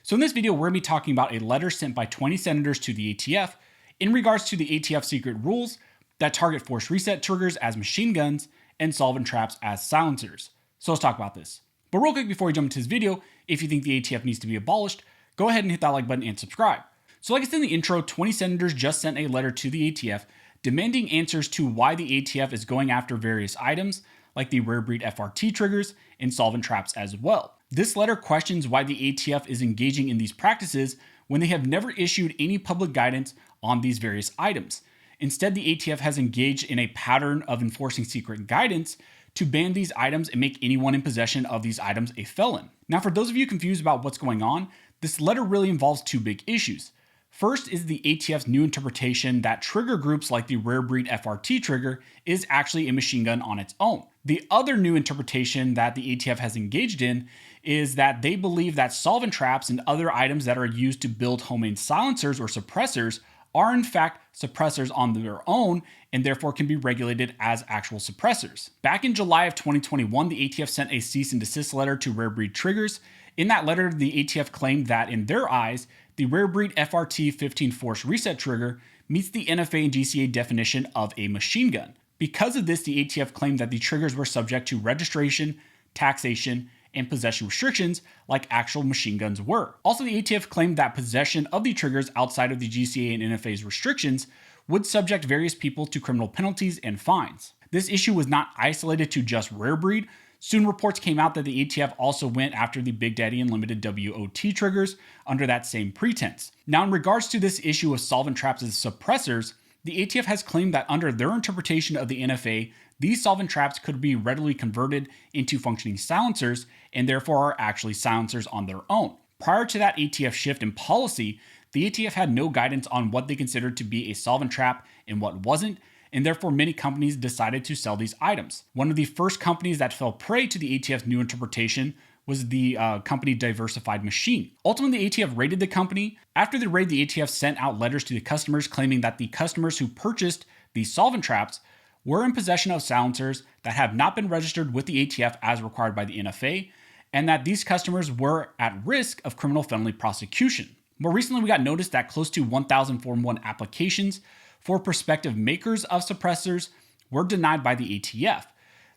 So in this video, we're going to be talking about a letter sent by 20 senators to the ATF in regards to the ATF secret rules that target force reset triggers as machine guns and solvent traps as silencers. So let's talk about this. But real quick before we jump into this video, if you think the ATF needs to be abolished, go ahead and hit that like button and subscribe. So like I said in the intro, 20 senators just sent a letter to the ATF demanding answers to why the ATF is going after various items like the rare breed FRT triggers and solvent traps as well. This letter questions why the ATF is engaging in these practices when they have never issued any public guidance on these various items. Instead, the ATF has engaged in a pattern of enforcing secret guidance to ban these items and make anyone in possession of these items a felon. Now, for those of you confused about what's going on, this letter really involves two big issues. First is the ATF's new interpretation that trigger groups like the rare breed FRT trigger is actually a machine gun on its own. The other new interpretation that the ATF has engaged in is that they believe that solvent traps and other items that are used to build homemade silencers or suppressors are in fact suppressors on their own and therefore can be regulated as actual suppressors. Back in July of 2021, the ATF sent a cease and desist letter to rare breed triggers. In that letter, the ATF claimed that in their eyes, the rare breed FRT 15 force reset trigger meets the NFA and GCA definition of a machine gun. Because of this, the ATF claimed that the triggers were subject to registration, taxation, and possession restrictions like actual machine guns were. Also, the ATF claimed that possession of the triggers outside of the GCA and NFA's restrictions would subject various people to criminal penalties and fines. This issue was not isolated to just rare breed. Soon reports came out that the ATF also went after the Big Daddy and Limited WOT triggers under that same pretense. Now, in regards to this issue of solvent traps as suppressors, the ATF has claimed that under their interpretation of the NFA, these solvent traps could be readily converted into functioning silencers and therefore are actually silencers on their own. Prior to that ATF shift in policy, the ATF had no guidance on what they considered to be a solvent trap and what wasn't, and therefore many companies decided to sell these items. One of the first companies that fell prey to the ATF's new interpretation was the company Diversified Machine. Ultimately, the ATF raided the company. After the raid, the ATF sent out letters to the customers claiming that the customers who purchased these solvent traps were in possession of silencers that have not been registered with the ATF as required by the NFA, and that these customers were at risk of criminal felony prosecution. More recently, we got notice that close to 1,000 Form 1 applications for prospective makers of suppressors were denied by the ATF.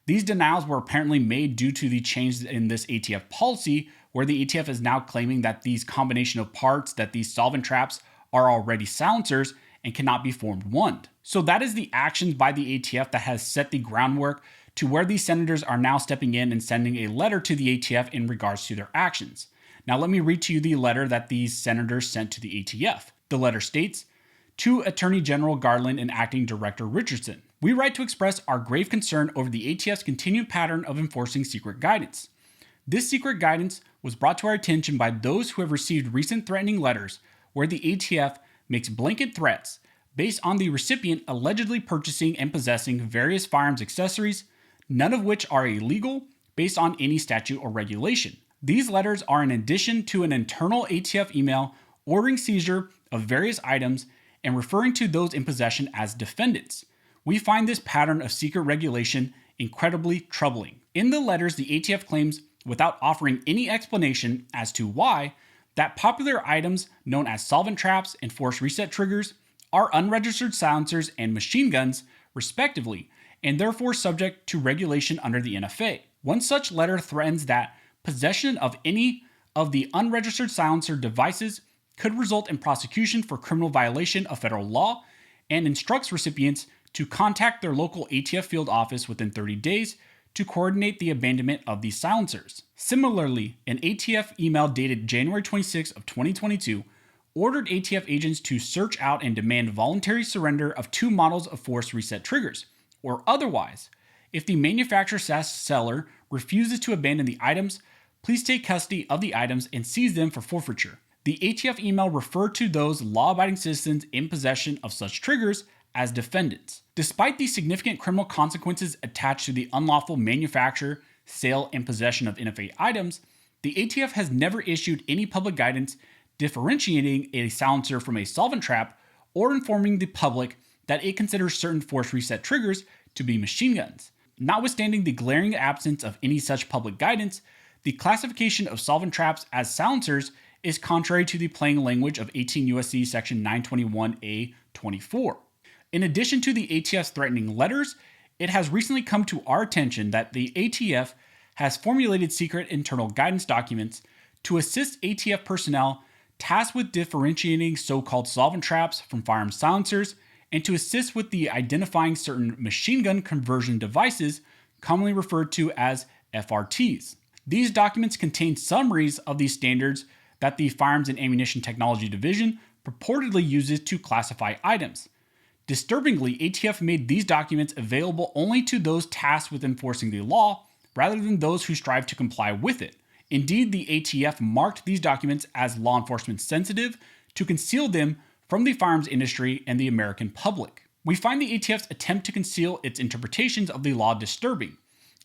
These denials were apparently made due to the change in this ATF policy, where the ATF is now claiming that these combination of parts, that these solvent traps are already silencers and cannot be Form 1'd. So that is the actions by the ATF that has set the groundwork to where these senators are now stepping in and sending a letter to the ATF in regards to their actions. Now let me read to you the letter that these senators sent to the ATF. The letter states, "To Attorney General Garland and Acting Director Richardson, we write to express our grave concern over the ATF's continued pattern of enforcing secret guidance. This secret guidance was brought to our attention by those who have received recent threatening letters where the ATF makes blanket threats based on the recipient allegedly purchasing and possessing various firearms accessories, none of which are illegal based on any statute or regulation. These letters are in addition to an internal ATF email ordering seizure of various items and referring to those in possession as defendants. We find this pattern of secret regulation incredibly troubling." In the letters, the ATF claims, without offering any explanation as to why, that popular items known as solvent traps and force reset triggers are unregistered silencers and machine guns, respectively, and therefore subject to regulation under the NFA. One such letter threatens that possession of any of the unregistered silencer devices could result in prosecution for criminal violation of federal law and instructs recipients to contact their local ATF field office within 30 days to coordinate the abandonment of these silencers. Similarly, an ATF email dated January 26 of 2022 ordered ATF agents to search out and demand voluntary surrender of 2 models of force reset triggers, or otherwise, if the manufacturer/seller refuses to abandon the items, please take custody of the items and seize them for forfeiture. The ATF email referred to those law-abiding citizens in possession of such triggers as defendants. Despite the significant criminal consequences attached to the unlawful manufacture, sale, and possession of NFA items, the ATF has never issued any public guidance differentiating a silencer from a solvent trap or informing the public that it considers certain force reset triggers to be machine guns. Notwithstanding the glaring absence of any such public guidance, the classification of solvent traps as silencers is contrary to the plain language of 18 U.S.C. section 921A-24. In addition to the ATF's threatening letters, it has recently come to our attention that the ATF has formulated secret internal guidance documents to assist ATF personnel tasked with differentiating so-called solvent traps from firearm silencers and to assist with the identifying certain machine gun conversion devices, commonly referred to as FRTs. These documents contain summaries of these standards that the Firearms and Ammunition Technology Division purportedly uses to classify items. Disturbingly, ATF made these documents available only to those tasked with enforcing the law, rather than those who strive to comply with it. Indeed, the ATF marked these documents as law enforcement sensitive to conceal them from the firearms industry and the American public. We find the ATF's attempt to conceal its interpretations of the law disturbing.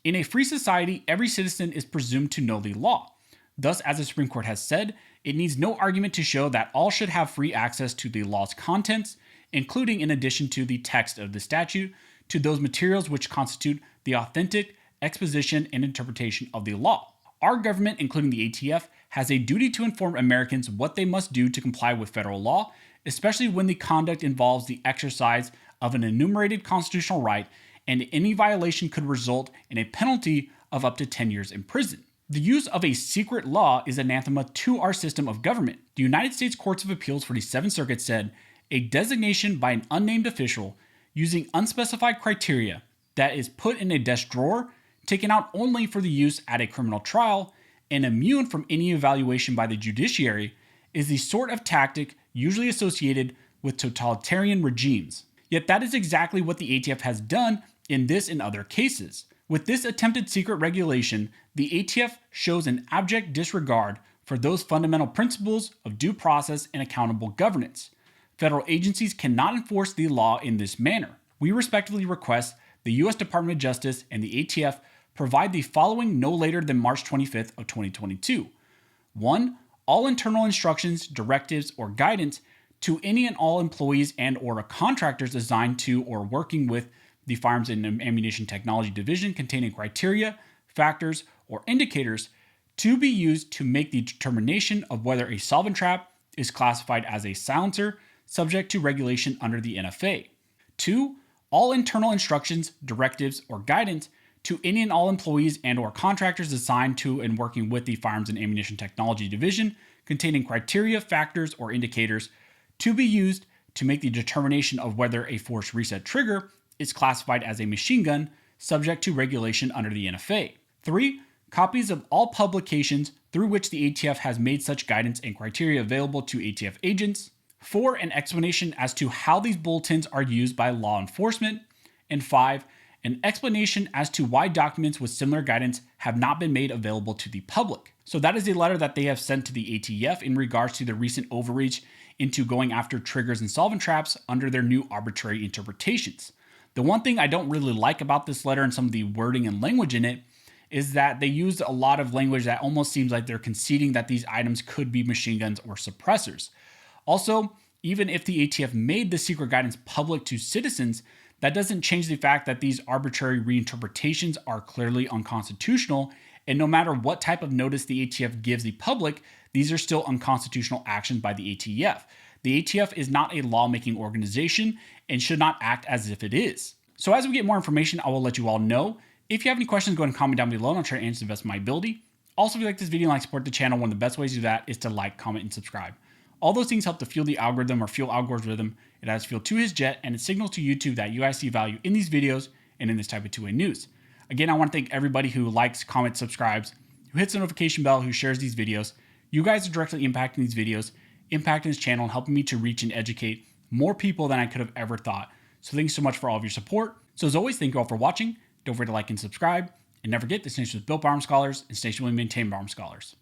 In a free society, every citizen is presumed to know the law. Thus, as the Supreme Court has said, it needs no argument to show that all should have free access to the law's contents, including, in addition to the text of the statute, to those materials which constitute the authentic exposition and interpretation of the law. Our government, including the ATF, has a duty to inform Americans what they must do to comply with federal law, especially when the conduct involves the exercise of an enumerated constitutional right, and any violation could result in a penalty of up to 10 years in prison. The use of a secret law is anathema to our system of government. The United States Courts of Appeals for the Seventh Circuit said, a designation by an unnamed official using unspecified criteria that is put in a desk drawer, taken out only for the use at a criminal trial, and immune from any evaluation by the judiciary, is the sort of tactic usually associated with totalitarian regimes. Yet that is exactly what the ATF has done in this and other cases. With this attempted secret regulation, the ATF shows an abject disregard for those fundamental principles of due process and accountable governance. Federal agencies cannot enforce the law in this manner. We respectfully request the U.S. Department of Justice and the ATF provide the following no later than March 25th of 2022. 1. All internal instructions, directives, or guidance to any and all employees and or contractors assigned to or working with the Firearms and Ammunition Technology Division containing criteria, factors, or indicators to be used to make the determination of whether a solvent trap is classified as a silencer subject to regulation under the NFA. 2. All internal instructions, directives, or guidance to any and all employees and or contractors assigned to and working with the Firearms and Ammunition Technology Division containing criteria, factors, or indicators to be used to make the determination of whether a force reset trigger is classified as a machine gun subject to regulation under the NFA. 3. Copies of all publications through which the ATF has made such guidance and criteria available to ATF agents. 4. An explanation as to how these bulletins are used by law enforcement. And 5. An explanation as to why documents with similar guidance have not been made available to the public. So that is a letter that they have sent to the ATF in regards to the recent overreach into going after triggers and solvent traps under their new arbitrary interpretations. The one thing I don't really like about this letter and some of the wording and language in it is that they use a lot of language that almost seems like they're conceding that these items could be machine guns or suppressors. Also, even if the ATF made the secret guidance public to citizens, that doesn't change the fact that these arbitrary reinterpretations are clearly unconstitutional, and no matter what type of notice the ATF gives the public, these are still unconstitutional actions by the ATF. The ATF is not a lawmaking organization and should not act as if it is. So as we get more information, I will let you all know. If you have any questions, go ahead and comment down below and I'll try to answer to the best of my ability. Also, if you like this video and like support the channel, one of the best ways to do that is to like, comment, and subscribe. All those things help to fuel the algorithm or fuel Al Gore's rhythm. It adds fuel to his jet and it signals to YouTube that you guys see value in these videos and in this type of two-way news. Again, I want to thank everybody who likes, comments, subscribes, who hits the notification bell, who shares these videos. You guys are directly impacting these videos, impacting this channel, and helping me to reach and educate more people than I could have ever thought. So thanks so much for all of your support. So as always, thank you all for watching. Don't forget to like and subscribe. And never forget, this nation was built by armed scholars and this nation will be maintained by armed scholars.